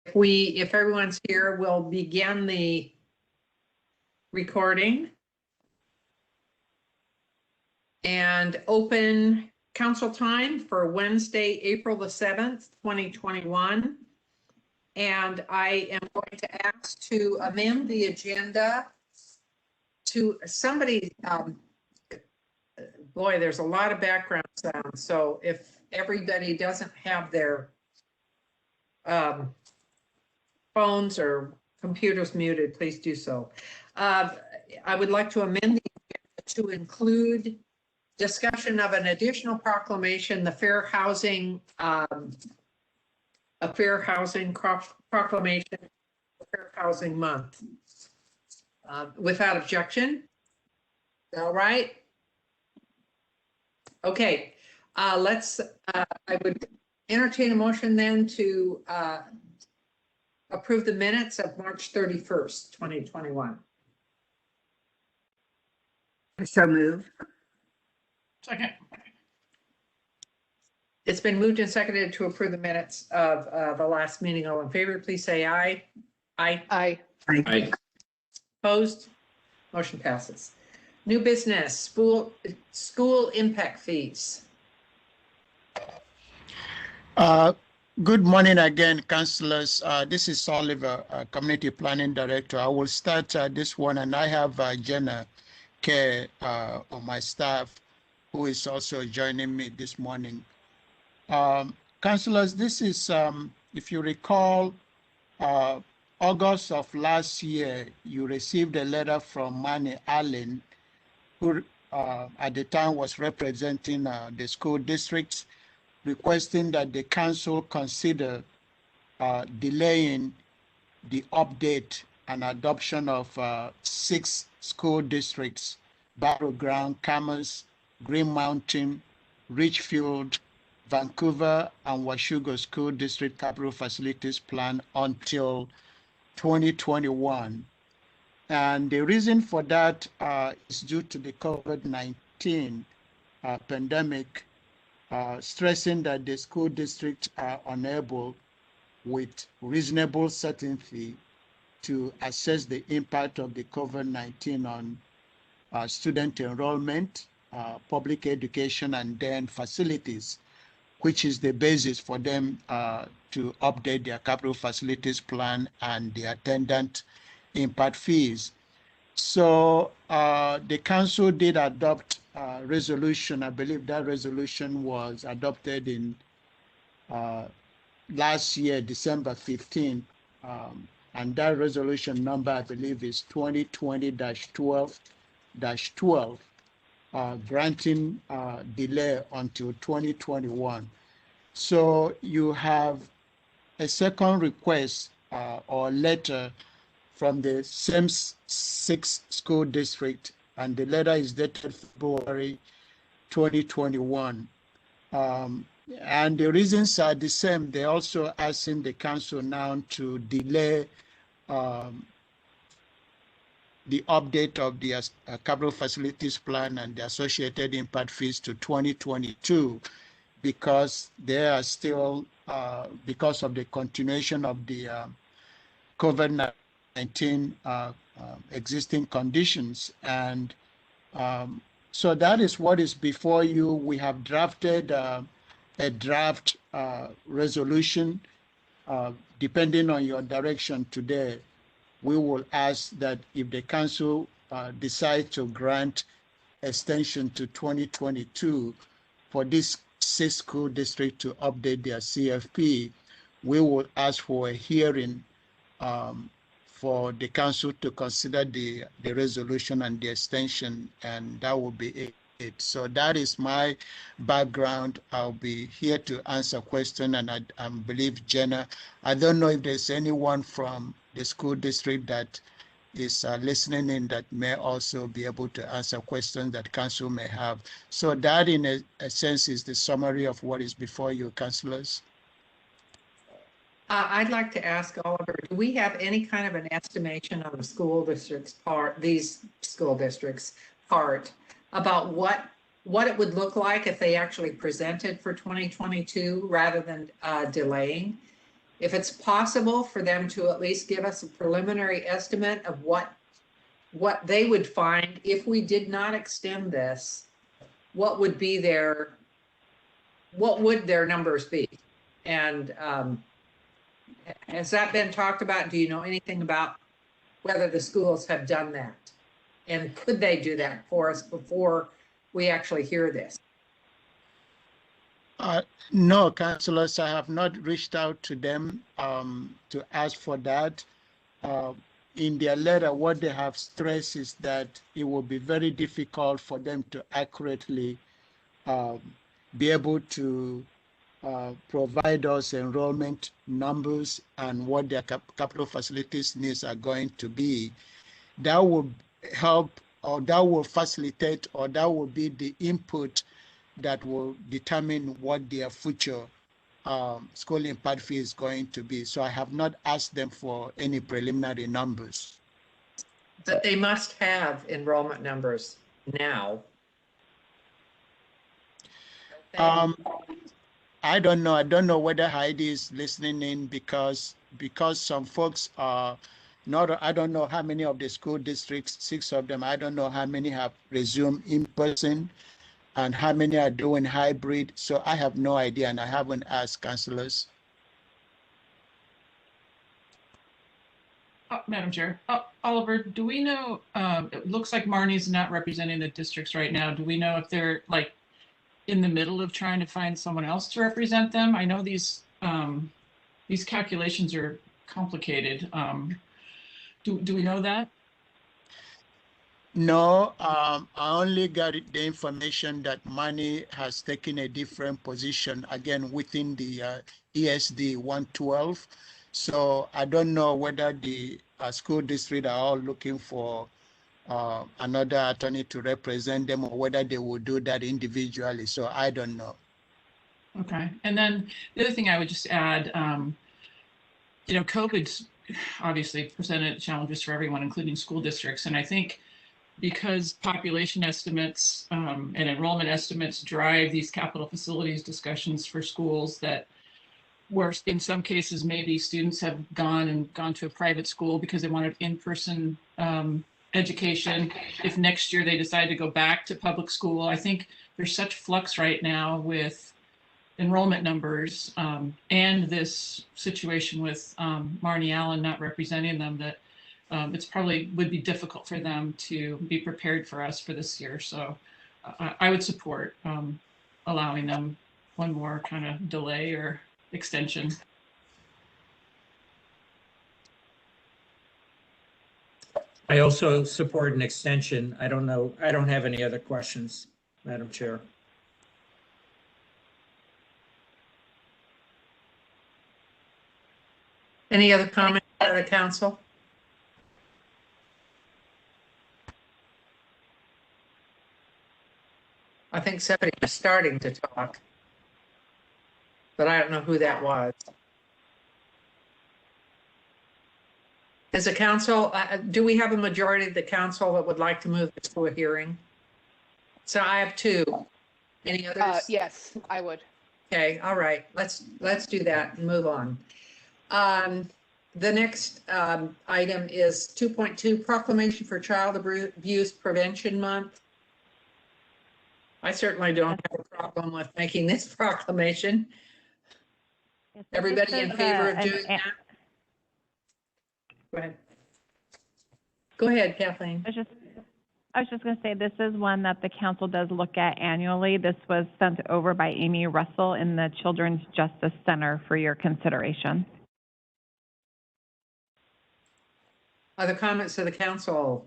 If everyone's here, we'll begin the recording and open council time for Wednesday, April the 7th, 2021. And I am going to ask to amend the agenda to somebody, boy, there's a lot of background sound. So if everybody doesn't have their phones or computers muted, please do so. I would like to amend the agenda to include discussion of an additional proclamation, the Fair Housing, proclamation, Fair Housing Month. Without objection. All right. Okay. I would entertain a motion then to approve the minutes of March 31st, 2021. So move. Second. It's been moved and seconded to approve the minutes of the last meeting. All in favor, please say aye. Aye. Aye. Aye. Opposed? Motion passes. New business, school impact fees. Good morning again, councillors. This is Oliver, Community Planning Director. I will start this one, and I have Jenna Kerr on my staff, who is also joining me this morning. Councillors, this is, if you recall, August of last year, you received a letter from Manny Allen, who at the time was representing the school districts, requesting that the council consider delaying the update and adoption of 6 school districts: Battleground, Commerce, Green Mountain, Richfield, Vancouver, and Washougal School District Capital Facilities Plan until 2021. And the reason for that is due to the COVID-19 pandemic, stressing that the school districts are unable with reasonable certainty to assess the impact of the COVID-19 on student enrollment, public education, and then facilities, which is the basis for them to update their capital facilities plan and the attendant impact fees. So the council did adopt a resolution. I believe that resolution was adopted in last year, December 15. And that resolution number, I believe, is 2020-12-12, granting delay until 2021. So you have a second request or letter from the same 6 school district, and the letter is dated February 2021. And the reasons are the same. They're also asking the council now to delay the update of the capital facilities plan and the associated impact fees to 2022, because they are still, because of the continuation of the COVID-19 existing conditions. And so that is what is before you. We have drafted a draft resolution. Depending on your direction today, we will ask that if the council decides to grant extension to 2022 for this 6 school district to update their CFP, we will ask for a hearing for the council to consider the resolution and the extension, and that will be it. So that is my background. I'll be here to answer questions, and I believe Jenna, I don't know if there's anyone from the school district that is listening in that may also be able to answer questions that council may have. So that in a sense is the summary of what is before you, councillors. I'd like to ask Oliver, do we have any kind of an estimation on the school district's part, these school districts' part, about what it would look like if they actually presented for 2022 rather than delaying? if it's possible for them to at least give us a preliminary estimate of what they would find if we did not extend this, what would their numbers be? And has that been talked about? Do you know anything about whether the schools have done that? And could they do that for us before we actually hear this? No, councillors, I have not reached out to them to ask for that. In their letter, what they have stressed is that it will be very difficult for them to accurately be able to provide us enrollment numbers and what their capital facilities needs are going to be. That will help, or that will facilitate, or that will be the input that will determine what their future school impact fee is going to be. So I have not asked them for any preliminary numbers. But they must have enrollment numbers now. I don't know. I don't know whether Heidi is listening in because some folks are not. I don't know how many of the school districts, 6 of them. I don't know how many have resumed in person, and how many are doing hybrid. So I have no idea, and I haven't asked councillors. Madam Chair, Oliver, do we know, it looks like Marnie's not representing the districts right now. Do we know if they're like in the middle of trying to find someone else to represent them? I know these calculations are complicated. Do we know that? No, I only got the information that Marnie has taken a different position, again, within the ESD 112. So I don't know whether the school district are all looking for another attorney to represent them, or whether they will do that individually. So I don't know. Okay. And then the other thing I would just add, COVID's obviously presented challenges for everyone, including school districts. And I think because population estimates and enrollment estimates drive these capital facilities discussions for schools, that where in some cases maybe students have gone to a private school because they wanted in-person education. If next year they decide to go back to public school, I think there's such flux right now with enrollment numbers and this situation with Marnie Allen not representing them, that it's probably would be difficult for them to be prepared for us for this year. So I would support allowing them one more kind of delay or extension. I also support an extension. I don't know. I don't have any other questions, Madam Chair. Any other comments by the council? I think somebody was starting to talk, but I don't know who that was. As a council, do we have a majority of the council that would like to move this to a hearing? So I have 2. Any others? Yes, I would. Okay, all right, let's do that and move on. The next item is 2.2, Proclamation for Child Abuse Prevention Month. I certainly don't have a problem with making this proclamation. Yes, so Everybody this in is, favor of doing that? Go ahead. Go ahead, Kathleen. I was just going to say, this is one that the council does look at annually. This was sent over by Amy Russell in the Children's Justice Center for your consideration. Other comments of the council?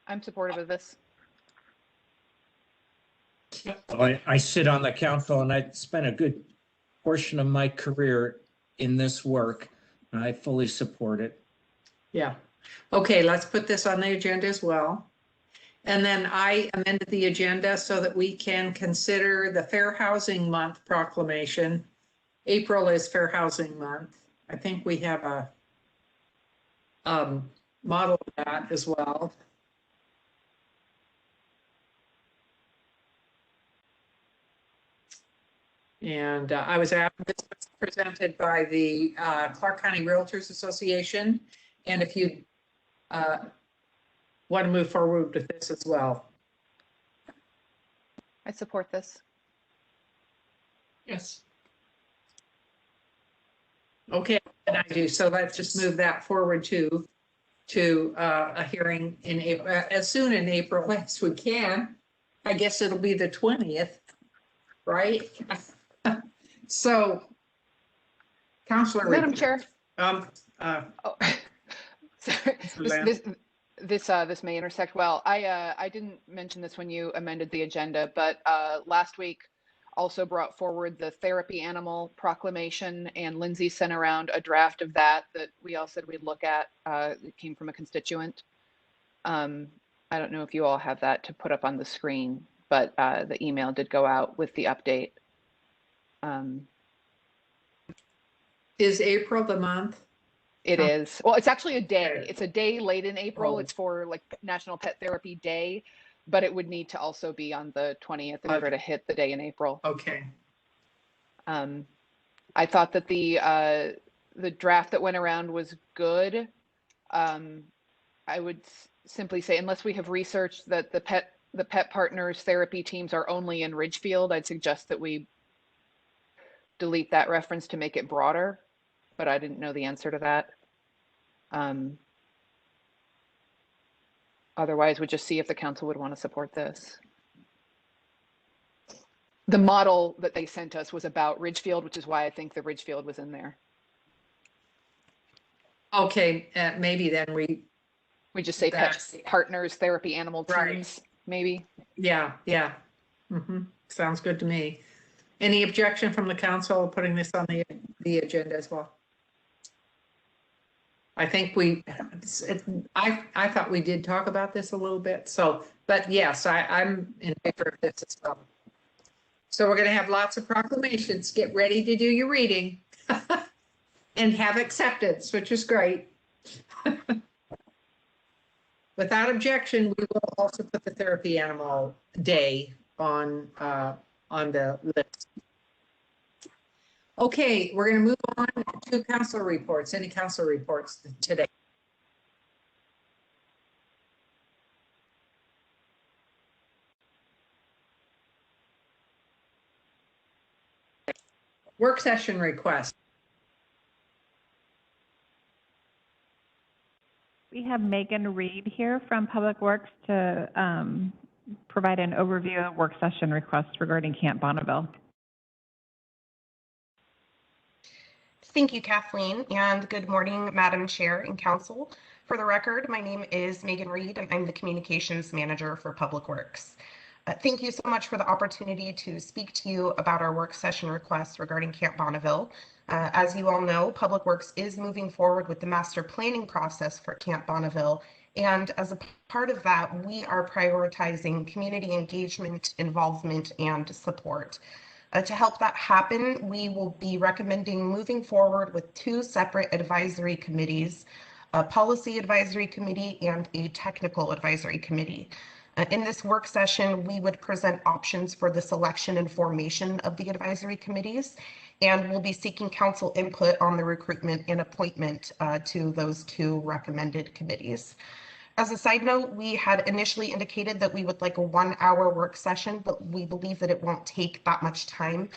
I'm supportive of this. I sit on the council and I spent a good portion of my career in this work. And I fully support it. Yeah. Okay, let's put this on the agenda as well. And then I amended the agenda so that we can consider the Fair Housing Month proclamation. April is Fair Housing Month. I think we have a model of that as well. And I was asked, this was presented by the Clark County Realtors Association. And if you want to move forward with this as well. I support this. Yes. Okay, and I do. So let's just move that forward to a hearing in April, as soon in April as we can. I guess it'll be the 20th, right? So, Counselor. Madam Chair. Oh, Sorry. Lamb. This may intersect well. I didn't mention this when you amended the agenda, but last week also brought forward the therapy animal proclamation, and Lindsay sent around a draft of that we all said we'd look at. It came from a constituent. I don't know if you all have that to put up on the screen, but the email did go out with the update. Is April the month? It Oh. is. Well, it's actually a day. Okay. It's a day late in April. Oh. It's for like National Pet Therapy Day, but it would need to also be on the 20th in order to hit the day in April. Okay. I thought that the draft that went around was good. I would simply say, unless we have researched that the pet partners therapy teams are only in Ridgefield, I'd suggest that we delete that reference to make it broader, but I didn't know the answer to that. Otherwise, we'd just see if the council would want to support this. The model that they sent us was about Ridgefield, which is why I think the Ridgefield was in there. Okay, maybe then we, We just say pet That's- partners therapy animal Right. teams, maybe. yeah. Sounds good to me. Any objection from the council putting this on the agenda as well? I think I thought we did talk about this a little bit, so, but yes, I'm in favor of this as well. So we're gonna have lots of proclamations. Get ready to do your reading. And have acceptance, which is great. Without objection, we will also put the therapy animal day on the list. Okay, we're going to move on to council reports. Any council reports today? Work session request. We have Megan Reed here from Public Works to provide an overview of work session requests regarding Camp Bonneville. Thank you, Kathleen, and good morning, Madam Chair and Council. For the record, my name is Megan Reed, and I'm the Communications Manager for Public Works. Thank you so much for the opportunity to speak to you about our work session request regarding Camp Bonneville. As you all know, Public Works is moving forward with the master planning process for Camp Bonneville, and as a part of that, we are prioritizing community engagement, involvement, and support. To help that happen, we will be recommending moving forward with two separate advisory committees, a policy advisory committee and a technical advisory committee. In this work session, we would present options for the selection and formation of the advisory committees, and we'll be seeking council input on the recruitment and appointment to those two recommended committees. As a side note, we had initially indicated that we would like a 1-hour work session, but we believe that it won't take that much time.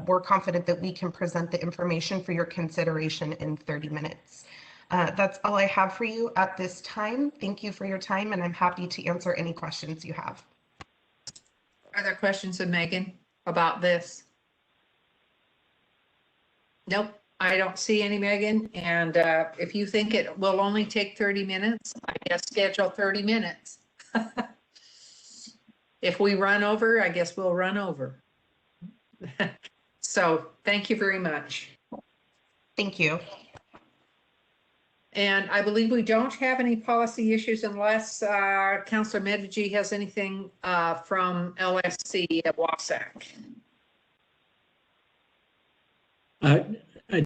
We're confident that we can present the information for your consideration in 30 minutes. That's all I have for you at this time. Thank you for your time, and I'm happy to answer any questions you have. Are there questions of Megan about this? Nope, I don't see any, Megan. And if you think it will only take 30 minutes, I guess schedule 30 minutes. If we run over, I guess we'll run over. So thank you very much. Thank you. And I believe we don't have any policy issues unless Councilor Medigi has anything from LSC at Wasac.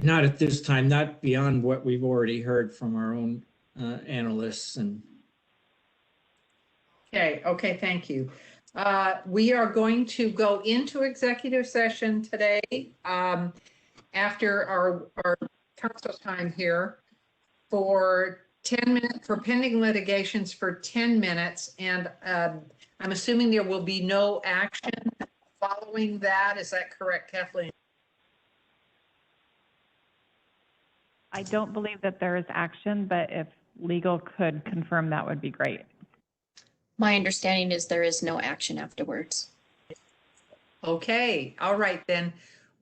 Not at this time, not beyond what we've already heard from our own analysts and. Okay, thank you. We are going to go into executive session today after our council time here for 10 minutes, for pending litigations for 10 minutes. And I'm assuming there will be no action following that. Is that correct, Kathleen? I don't believe that there is action, but if legal could confirm, that would be great. My understanding is there is no action afterwards. Okay, all right then.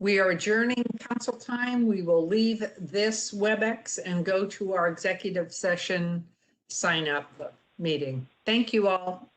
We are adjourning council time. We will leave this WebEx and go to our executive session sign up meeting. Thank you all.